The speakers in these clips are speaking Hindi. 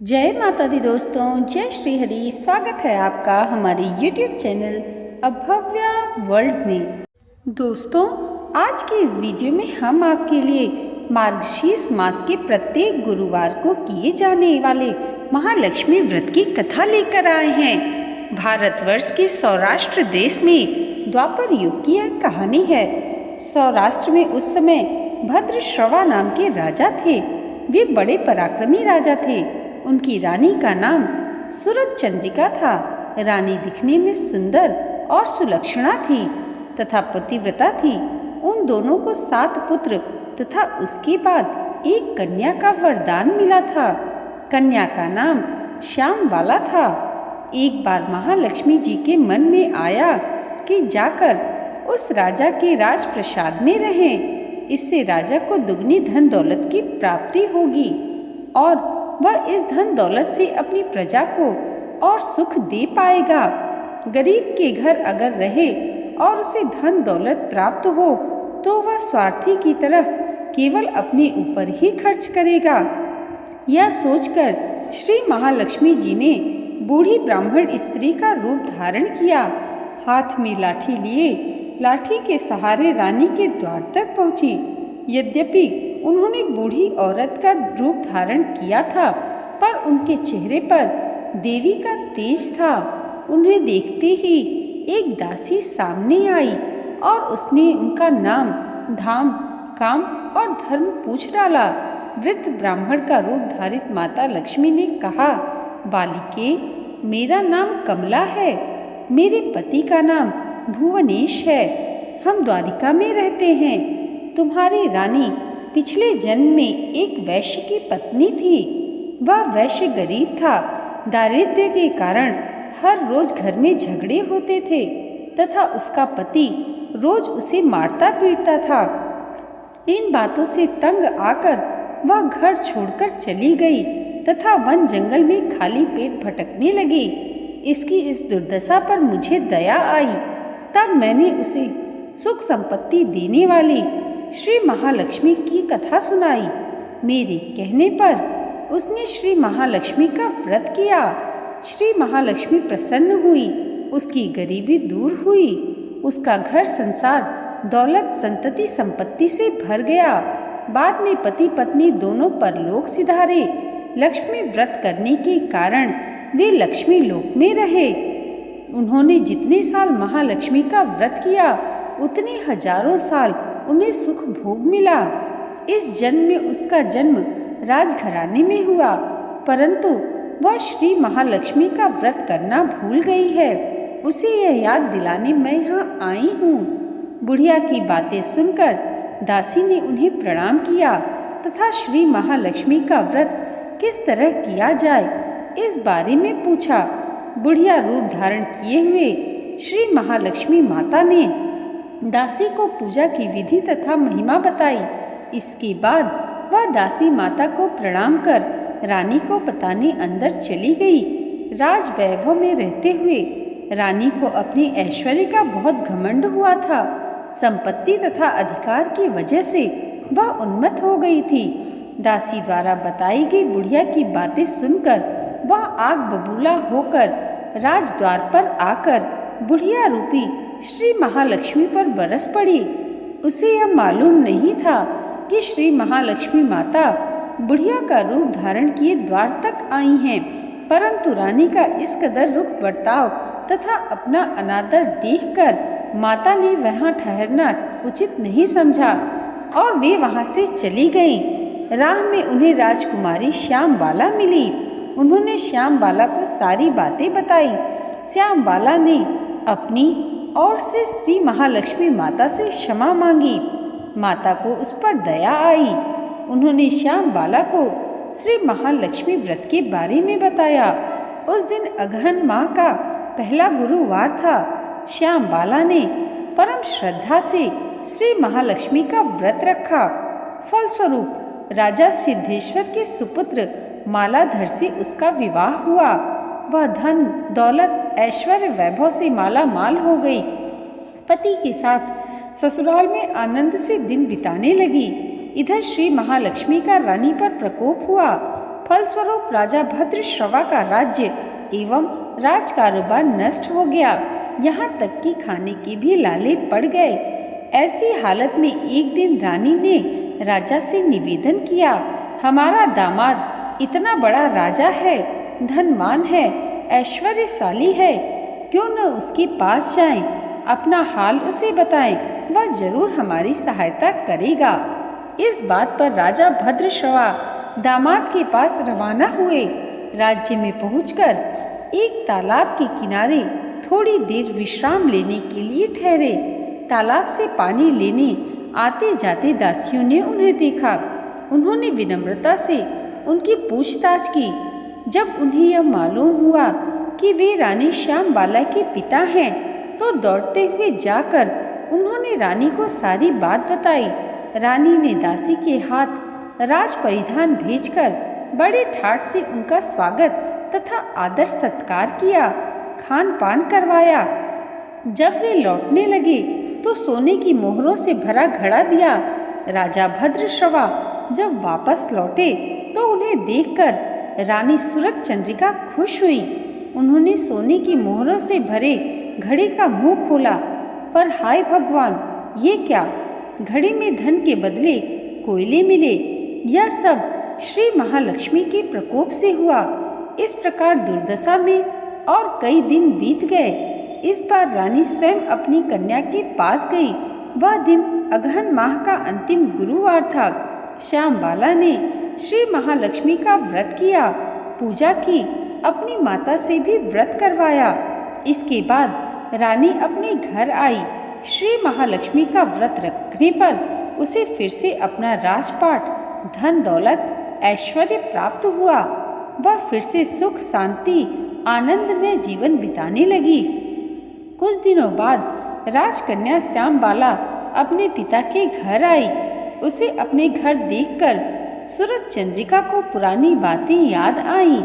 जय माता दी दोस्तों, जय श्री हरि। स्वागत है आपका हमारे YouTube चैनल अभव्या वर्ल्ड में। दोस्तों, आज की इस वीडियो में हम आपके लिए मार्गशीर्ष मास के प्रत्येक गुरुवार को किए जाने वाले महालक्ष्मी व्रत की कथा लेकर आए हैं। भारतवर्ष के सौराष्ट्र देश में द्वापर युग की यह कहानी है। सौराष्ट्र में उस समय भद्रश्रवा नाम के राजा थे। वे बड़े पराक्रमी राजा थे। उनकी रानी का नाम सूरत चंद्रिका था। रानी दिखने में सुंदर और सुलक्षणा थी तथा पतिव्रता थी। उन दोनों को 7 पुत्र तथा उसके बाद एक कन्या का वरदान मिला था। कन्या का नाम श्यामबाला था। एक बार महालक्ष्मी जी के मन में आया कि जाकर उस राजा के राजप्रसाद में रहें। इससे राजा को दुगनी धन दौलत की प्राप्ति होगी और वह इस धन दौलत से अपनी प्रजा को और सुख दे पाएगा। गरीब के घर अगर रहे और उसे धन दौलत प्राप्त हो तो वह स्वार्थी की तरह केवल अपने ऊपर ही खर्च करेगा। यह सोचकर श्री महालक्ष्मी जी ने बूढ़ी ब्राह्मण स्त्री का रूप धारण किया। हाथ में लाठी लिए लाठी के सहारे रानी के द्वार तक पहुंची। यद्यपि उन्होंने बूढ़ी औरत का रूप धारण किया था, पर उनके चेहरे पर देवी का तेज था। उन्हें देखते ही एक दासी सामने आई और उसने उनका नाम, धाम, काम और धर्म पूछ डाला। वृद्ध ब्राह्मण का रूप धारित माता लक्ष्मी ने कहा, बालिके, मेरा नाम कमला है। मेरे पति का नाम भुवनेश है। हम द्वारिका में रहते हैं। तुम्हारी रानी पिछले जन्म में एक वैश्य की पत्नी थी। वह वैश्य गरीब था। दारिद्र्य के कारण हर रोज घर में झगड़े होते थे तथा उसका पति रोज उसे मारता पीटता था। इन बातों से तंग आकर वह घर छोड़कर चली गई तथा वन जंगल में खाली पेट भटकने लगी। इसकी इस दुर्दशा पर मुझे दया आई। तब मैंने उसे सुख संपत्ति देने वाली श्री महालक्ष्मी की कथा सुनाई। मेरे कहने पर उसने श्री महालक्ष्मी का व्रत किया। श्री महालक्ष्मी प्रसन्न हुई। उसकी गरीबी दूर हुई। उसका घर संसार दौलत संतति संपत्ति से भर गया। बाद में पति पत्नी दोनों परलोक सिधारे। लक्ष्मी व्रत करने के कारण वे लक्ष्मी लोक में रहे। उन्होंने जितने साल महालक्ष्मी का व्रत किया उतने हजारों साल उन्हें सुख भोग मिला। इस जन्म में उसका जन्म राजघराने में हुआ, परंतु वह श्री महालक्ष्मी का व्रत करना भूल गई है। उसे यह याद दिलाने मैं यहाँ आई हूँ। बुढ़िया की बातें सुनकर दासी ने उन्हें प्रणाम किया तथा श्री महालक्ष्मी का व्रत किस तरह किया जाए इस बारे में पूछा। बुढ़िया रूप धारण किए हुए श्री महालक्ष्मी माता ने दासी को पूजा की विधि तथा महिमा बताई। इसके बाद वह दासी माता को प्रणाम कर रानी को बताने अंदर चली गई। राज वैभव में रहते हुए रानी को अपने ऐश्वर्य का बहुत घमंड हुआ था। संपत्ति तथा अधिकार की वजह से वह उन्मत्त हो गई थी। दासी द्वारा बताई गई बुढ़िया की बातें सुनकर वह आग बबूला होकर राजद्वार पर आकर बुढ़िया रूपी श्री महालक्ष्मी पर बरस पड़ी। उसे यह मालूम नहीं था कि श्री महालक्ष्मी माता बुढ़िया का रूप धारण किए द्वार तक आई हैं, परंतु रानी का इस कदर रुख बर्ताव तथा अपना अनादर देखकर माता ने वहाँ ठहरना उचित नहीं समझा और वे वहाँ से चली गईं। राह में उन्हें राजकुमारी श्यामबाला मिली। उन्होंने श्यामबाला को सारी बातें बताई। श्यामबाला ने अपनी और से श्री महालक्ष्मी माता से क्षमा मांगी। माता को उस पर दया आई। उन्होंने श्यामबाला को श्री महालक्ष्मी व्रत के बारे में बताया। उस दिन अगहन माह का पहला गुरुवार था। श्यामबाला ने परम श्रद्धा से श्री महालक्ष्मी का व्रत रखा। फलस्वरूप राजा सिद्धेश्वर के सुपुत्र मालाधर से उसका विवाह हुआ। वह धन दौलत ऐश्वर्य वैभव से माला माल हो गई। पति के साथ ससुराल में आनंद से दिन बिताने लगी। इधर श्री महालक्ष्मी का रानी पर प्रकोप हुआ। फलस्वरूप राजा भद्रश्रवा का राज्य एवं राज कारोबार नष्ट हो गया। यहाँ तक कि खाने के भी लाले पड़ गए। ऐसी हालत में एक दिन रानी ने राजा से निवेदन किया, हमारा दामाद इतना बड़ा राजा है, धनवान है, ऐश्वर्यशाली है, क्यों न उसके पास जाएं, अपना हाल उसे बताएं, वह जरूर हमारी सहायता करेगा। इस बात पर राजा भद्रश्रवा दामाद के पास रवाना हुए। राज्य में पहुंचकर एक तालाब के किनारे थोड़ी देर विश्राम लेने के लिए ठहरे। तालाब से पानी लेने आते जाते दासियों ने उन्हें देखा। उन्होंने विनम्रता से उनकी पूछताछ की। जब उन्हें यह मालूम हुआ कि वे रानी श्यामबाला के पिता हैं, तो दौड़ते हुए जाकर उन्होंने रानी को सारी बात बताई। रानी ने दासी के हाथ राज परिधान भेजकर बड़े ठाट से उनका स्वागत तथा आदर सत्कार किया, खान पान करवाया। जब वे लौटने लगे तो सोने की मोहरों से भरा घड़ा दिया। राजा भद्रश्रवा जब वापस लौटे तो उन्हें देखकर रानी सूरजचंद्रिका खुश हुई। उन्होंने सोने की मोहरों से भरे घड़े का मुंह खोला, पर हाय भगवान, ये क्या! घड़े में धन के बदले कोयले मिले। यह सब श्री महालक्ष्मी के प्रकोप से हुआ। इस प्रकार दुर्दशा में और कई दिन बीत गए। इस बार रानी स्वयं अपनी कन्या के पास गई। वह दिन अगहन माह का अंतिम गुरुवार था। श्यामबाला ने श्री महालक्ष्मी का व्रत किया, पूजा की, अपनी माता से भी व्रत करवाया। इसके बाद रानी अपने घर आई। श्री महालक्ष्मी का व्रत रखने पर उसे फिर से अपना राजपाट, धन दौलत, ऐश्वर्य प्राप्त हुआ। वह फिर से सुख, शांति, आनंद में जीवन बिताने लगी। कुछ दिनों बाद राजकन्या श्यामबाला अपने पिता के घर आई। उसे अपने घर देखकर सूरजचंद्रिका को पुरानी बातें याद आईं।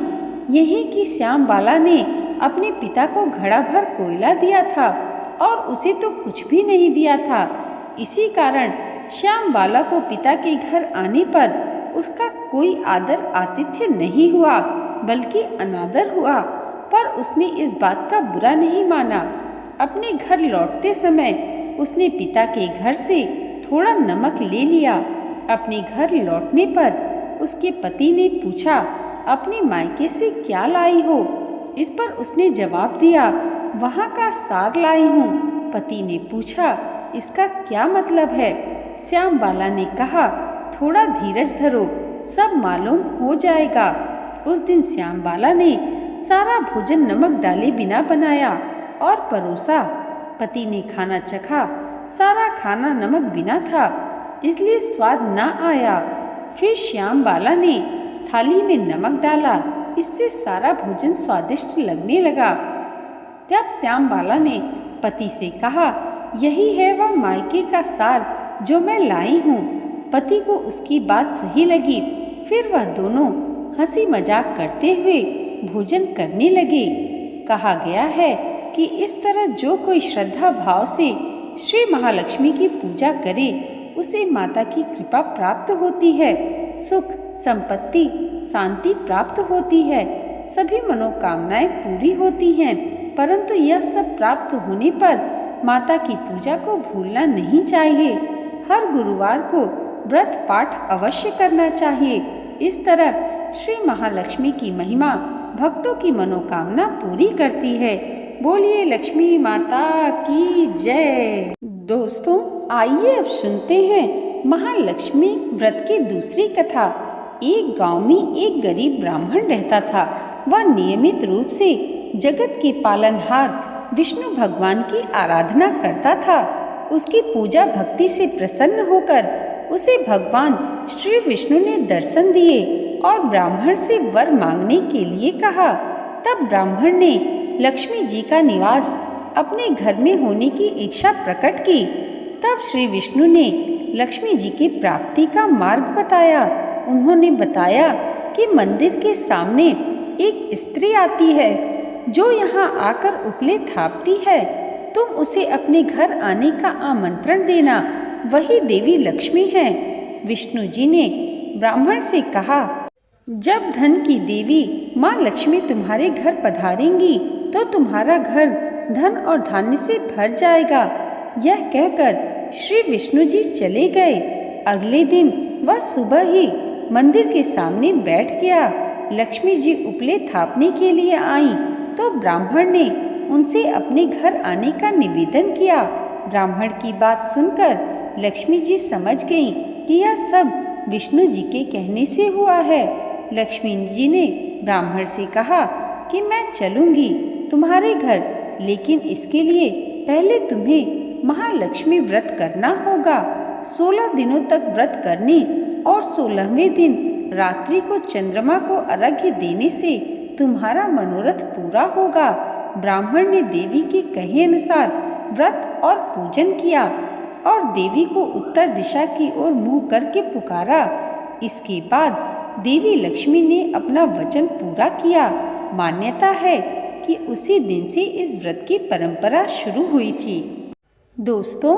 यही कि श्यामबाला ने अपने पिता को घड़ा भर कोयला दिया था और उसे तो कुछ भी नहीं दिया था। इसी कारण श्यामबाला को पिता के घर आने पर उसका कोई आदर आतिथ्य नहीं हुआ, बल्कि अनादर हुआ। पर उसने इस बात का बुरा नहीं माना। अपने घर लौटते समय उसने पिता के घर से थोड़ा नमक ले लिया। अपने घर लौटने पर उसके पति ने पूछा, अपने मायके से क्या लाई हो? इस पर उसने जवाब दिया, वहाँ का सार लाई हूँ। पति ने पूछा, इसका क्या मतलब है? श्यामबाला ने कहा, थोड़ा धीरज धरो, सब मालूम हो जाएगा। उस दिन श्यामबाला ने सारा भोजन नमक डाले बिना बनाया और परोसा। पति ने खाना चखा, सारा खाना नमक बिना था, इसलिए स्वाद न आया। फिर श्यामबाला ने थाली में नमक डाला, इससे सारा भोजन स्वादिष्ट लगने लगा। तब श्यामबाला ने पति से कहा, यही है वह मायके का सार जो मैं लाई हूँ। पति को उसकी बात सही लगी। फिर वह दोनों हंसी मजाक करते हुए भोजन करने लगे। कहा गया है कि इस तरह जो कोई श्रद्धा भाव से श्री महालक्ष्मी की पूजा करे, उसे माता की कृपा प्राप्त होती है, सुख, संपत्ति, शांति प्राप्त होती है, सभी मनोकामनाएं पूरी होती हैं। परंतु यह सब प्राप्त होने पर माता की पूजा को भूलना नहीं चाहिए। हर गुरुवार को व्रत पाठ अवश्य करना चाहिए। इस तरह श्री महालक्ष्मी की महिमा भक्तों की मनोकामना पूरी करती है। बोलिए लक्ष्मी माता की जय। दोस्तों, आइए अब सुनते हैं महालक्ष्मी व्रत की दूसरी कथा। एक गांव में एक गरीब ब्राह्मण रहता था। वह नियमित रूप से जगत के पालनहार विष्णु भगवान की आराधना करता था। उसकी पूजा भक्ति से प्रसन्न होकर उसे भगवान श्री विष्णु ने दर्शन दिए और ब्राह्मण से वर मांगने के लिए कहा। तब ब्राह्मण ने लक्ष्मी जी का निवास अपने घर में होने की इच्छा प्रकट की। तब श्री विष्णु ने लक्ष्मी जी की प्राप्ति का मार्ग बताया। उन्होंने बताया कि मंदिर के सामने एक स्त्री आती है जो यहाँ आकर उपले थापती है। तुम उसे अपने घर आने का आमंत्रण देना, वही देवी लक्ष्मी है। विष्णु जी ने ब्राह्मण से कहा, जब धन की देवी माँ लक्ष्मी तुम्हारे घर पधारेंगी तो तुम्हारा घर धन और धान्य से भर जाएगा। यह कहकर श्री विष्णु जी चले गए। अगले दिन वह सुबह ही मंदिर के सामने बैठ गया। लक्ष्मी जी उपले थापने के लिए आईं तो ब्राह्मण ने उनसे अपने घर आने का निवेदन किया। ब्राह्मण की बात सुनकर लक्ष्मी जी समझ गईं कि यह सब विष्णु जी के कहने से हुआ है। लक्ष्मी जी ने ब्राह्मण से कहा कि मैं चलूंगी तुम्हारे घर, लेकिन इसके लिए पहले तुम्हें महालक्ष्मी व्रत करना होगा। 16 दिनों तक व्रत करने और 16वें दिन रात्रि को चंद्रमा को अर्घ्य देने से तुम्हारा मनोरथ पूरा होगा। ब्राह्मण ने देवी के कहे अनुसार व्रत और पूजन किया और देवी को उत्तर दिशा की ओर मुंह करके पुकारा। इसके बाद देवी लक्ष्मी ने अपना वचन पूरा किया। मान्यता है कि उसी दिन से इस व्रत की परंपरा शुरू हुई थी। दोस्तों,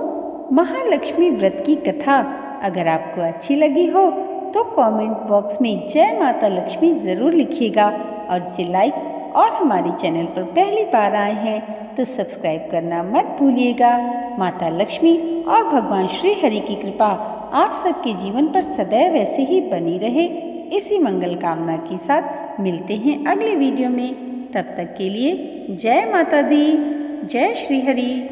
महालक्ष्मी व्रत की कथा अगर आपको अच्छी लगी हो तो कमेंट बॉक्स में जय माता लक्ष्मी ज़रूर लिखिएगा और इसे लाइक, और हमारे चैनल पर पहली बार आए हैं तो सब्सक्राइब करना मत भूलिएगा। माता लक्ष्मी और भगवान श्री हरि की कृपा आप सबके जीवन पर सदैव ऐसे ही बनी रहे, इसी मंगल कामना के साथ मिलते हैं अगले वीडियो में। तब तक के लिए जय माता दी, जय श्री हरि।